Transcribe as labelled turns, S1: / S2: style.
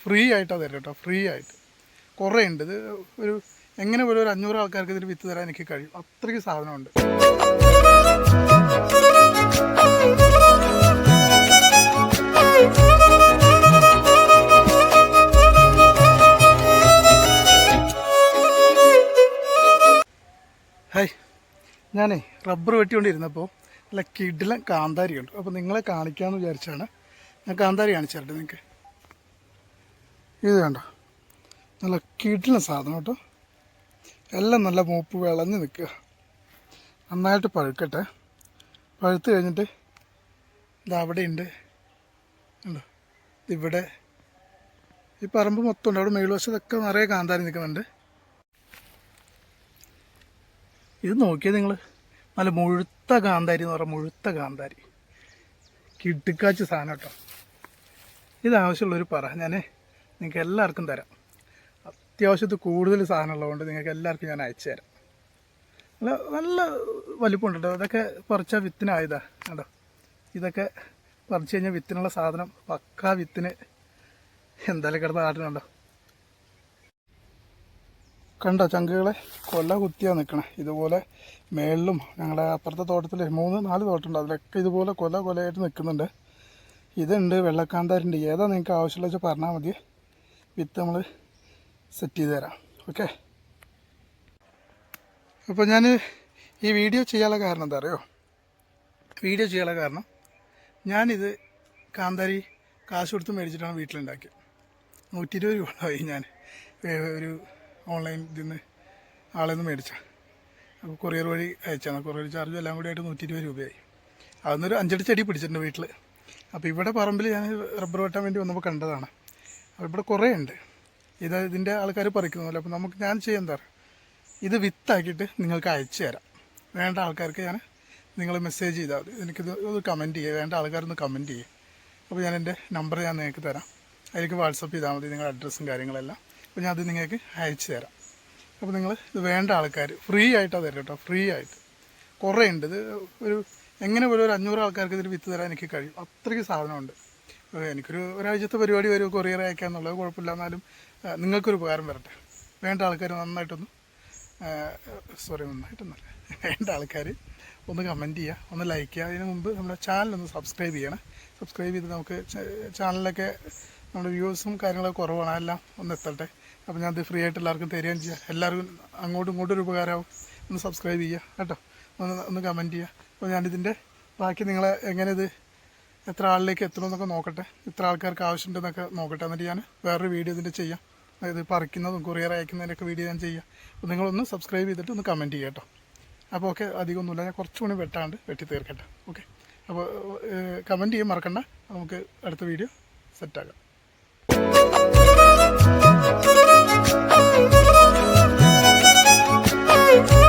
S1: Free ആയിട്ടാണ് തരാം കേട്ടോ, ഫ്രീ ആയിട്ട്. കുറേ ഉണ്ട്. ഇത് ഒരു എങ്ങനെ പോലും ഒരു 500 ആൾക്കാർക്ക് ഇതിൽ വിത്ത് തരാൻ എനിക്ക് കഴിയും, അത്രയ്ക്ക് സാധനമുണ്ട്. ഹായ്, ഞാനേ റബ്ബർ വെട്ടിക്കൊണ്ടിരുന്നപ്പോൾ നല്ല കിടിലൻ കാന്താരി ഉണ്ട്. അപ്പോൾ നിങ്ങളെ കാണിക്കാമെന്ന് വിചാരിച്ചാണ് ഞാൻ കാന്താരി കാണിച്ചു തരട്ടെ നിങ്ങൾക്ക്. ഇത് കണ്ടോ, നല്ല കിടിലൻ സാധനം കേട്ടോ. എല്ലാം നല്ല മൂപ്പ് വിളഞ്ഞ് നിൽക്കുക. നന്നായിട്ട് പഴുക്കട്ടെ. പഴുത്ത് കഴിഞ്ഞിട്ട് ഇത് അവിടെ ഉണ്ട്, ഉണ്ടോ, ഇവിടെ ഈ പറമ്പ് മൊത്തം ഉണ്ട്. അവിടെ മേൽവശത്തൊക്കെ നിറയെ കാന്താരി നിൽക്കുന്നുണ്ട്. ഇത് നോക്കിയാൽ നിങ്ങൾ, നല്ല മുഴുത്ത കാന്താരി എന്ന് പറഞ്ഞാൽ മുഴുത്ത കാന്താരി, കിടുക്കാച്ച് സാധനം കേട്ടോ. ഇതാവശ്യമുള്ളൊരു പറ, ഞാൻ നിങ്ങൾക്ക് എല്ലാവർക്കും തരാം. അത്യാവശ്യത്തിൽ കൂടുതൽ സാധനമുള്ളതുകൊണ്ട് നിങ്ങൾക്ക് എല്ലാവർക്കും ഞാൻ അയച്ചു തരാം. നല്ല നല്ല വലിപ്പമുണ്ട് കേട്ടോ. അതൊക്കെ പറിച്ചാൽ വിത്തിനായതാ കേട്ടോ. ഇതൊക്കെ പറിച്ച് കഴിഞ്ഞാൽ വിത്തിനുള്ള സാധനം പക്കാ വിത്തിന് എന്തായാലും കിടന്ന ആട്ടിനുണ്ടോ. കണ്ടോ ചങ്കുകളെ, കൊല കുത്തിയാണ് നിൽക്കണേ. ഇതുപോലെ മേളിലും ഞങ്ങളുടെ അപ്പുറത്തെ തോട്ടത്തിൽ 3-4 തോട്ടമുണ്ട്, അതിലൊക്കെ ഇതുപോലെ കൊലയായിട്ട് നിൽക്കുന്നുണ്ട്. ഇതുണ്ട്, വെള്ളക്കാന്താരുണ്ട്. ഏതാ നിങ്ങൾക്ക് ആവശ്യമുള്ള വെച്ചാൽ പറഞ്ഞാൽ മതി, വിത്ത് നമ്മൾ സെറ്റ് ചെയ്ത് തരാം. ഓക്കെ. അപ്പോൾ ഞാൻ ഈ വീഡിയോ ചെയ്യാനുള്ള കാരണം എന്താ അറിയോ? വീഡിയോ ചെയ്യാനുള്ള കാരണം, ഞാനിത് കാന്താരി കാശ് കൊടുത്ത് മേടിച്ചിട്ടാണ് വീട്ടിലുണ്ടാക്കിയത്. 120 രൂപയായി ഞാൻ ഒരു ഓൺലൈൻ ഇതിൽ നിന്ന് ആളിൽ നിന്ന് മേടിച്ചാൽ. അപ്പോൾ കൊറിയർ വഴി അയച്ചാണ്. കൊറിയർ ചാർജും എല്ലാം കൂടി ആയിട്ട് 120 രൂപയായി. അതൊന്നൊരു 5 ചെടി പിടിച്ചിട്ടുണ്ട് വീട്ടിൽ. അപ്പോൾ ഇവിടെ പറമ്പിൽ ഞാൻ റബ്ബർ വെട്ടാൻ വേണ്ടി വന്നപ്പോൾ കണ്ടതാണ്. അപ്പോൾ ഇവിടെ കുറേ ഉണ്ട്. ഇതിൻ്റെ ആൾക്കാർ പറിക്കുന്നില്ല. അപ്പോൾ ഞാൻ ചെയ്യാൻ എന്താ പറയുക, ഇത് വിത്താക്കിയിട്ട് നിങ്ങൾക്ക് അയച്ചു തരാം. വേണ്ട ആൾക്കാർക്ക് നിങ്ങൾ മെസ്സേജ് ചെയ്താൽ മതി. എനിക്കിത് കമൻറ്റ് ചെയ്യുക, വേണ്ട ആൾക്കാരൊന്ന് കമൻറ്റ് ചെയ്യുക. അപ്പോൾ ഞാൻ എൻ്റെ നമ്പർ നിങ്ങൾക്ക് തരാം. അതിലേക്ക് വാട്സപ്പ് ചെയ്താൽ മതി നിങ്ങളുടെ അഡ്രസ്സും കാര്യങ്ങളെല്ലാം. അപ്പോൾ ഞാൻ അത് നിങ്ങൾക്ക് അയച്ചു തരാം. അപ്പോൾ നിങ്ങൾ ഇത് വേണ്ട ആൾക്കാർ ഫ്രീ ആയിട്ടാണ് തരാം കേട്ടോ, ഫ്രീ ആയിട്ട്. കുറേ ഉണ്ട്. ഇത് ഒരു എങ്ങനെ പോലും ഒരു 500 ആൾക്കാർക്ക് ഇതിൽ വിത്ത് തരാൻ എനിക്ക് കഴിയും, അത്രയ്ക്ക് സാധനമുണ്ട്. ഒരാഴ്ചത്തെ പരിപാടി വരും, കൊറിയർ അയക്കുക എന്നുള്ളത് കുഴപ്പമില്ല. എന്നാലും നിങ്ങൾക്കൊരു ഉപകാരം വരട്ടെ. വേണ്ട ആൾക്കാർ നന്നായിട്ടൊന്നല്ല, വേണ്ട ആൾക്കാർ ഒന്ന് കമൻറ്റ് ചെയ്യുക, ഒന്ന് ലൈക്ക് ചെയ്യുക. അതിന് മുമ്പ് നമ്മുടെ ചാനലൊന്ന് സബ്സ്ക്രൈബ് ചെയ്യണം. സബ്സ്ക്രൈബ് ചെയ്ത് നമുക്ക് ചാനലിലൊക്കെ നമ്മുടെ വ്യൂസും കാര്യങ്ങളൊക്കെ കുറവാണ്, എല്ലാം ഒന്ന് എത്തട്ടെ. അപ്പോൾ ഞാനത് ഫ്രീ ആയിട്ട് എല്ലാവർക്കും തരികയും ചെയ്യാം. എല്ലാവർക്കും അങ്ങോട്ടും ഇങ്ങോട്ടും ഒരു ഉപകാരമാവും. ഒന്ന് സബ്സ്ക്രൈബ് ചെയ്യുക കേട്ടോ, ഒന്ന് കമൻറ്റ് ചെയ്യുക. അപ്പോൾ ഞാനിതിൻ്റെ ബാക്കി നിങ്ങളെ എങ്ങനെ ഇത് എത്ര ആളിലേക്ക് എത്തണമെന്നൊക്കെ നോക്കട്ടെ, ഇത്ര ആൾക്കാർക്ക് ആവശ്യമുണ്ടെന്നൊക്കെ നോക്കട്ടെ. എന്നിട്ട് ഞാൻ വേറൊരു വീഡിയോ ഇതിൻ്റെ ചെയ്യാം. ഇത് പറിക്കുന്നതും കൊറിയർ അയക്കുന്നതിൻ്റെയൊക്കെ വീഡിയോ ഞാൻ ചെയ്യാം. അപ്പോൾ നിങ്ങളൊന്ന് സബ്സ്ക്രൈബ് ചെയ്തിട്ട് ഒന്ന് കമൻറ്റ് ചെയ്യുക കേട്ടോ. അപ്പോൾ ഓക്കെ, അധികമൊന്നുമില്ല, ഞാൻ കുറച്ചുകൂടി വെട്ടി തീർക്കട്ടെ. ഓക്കെ. അപ്പോൾ കമൻറ്റ് ചെയ്യാൻ മറക്കണ്ട. നമുക്ക് അടുത്ത വീഡിയോ സെറ്റാക്കാം.
S2: Thank you.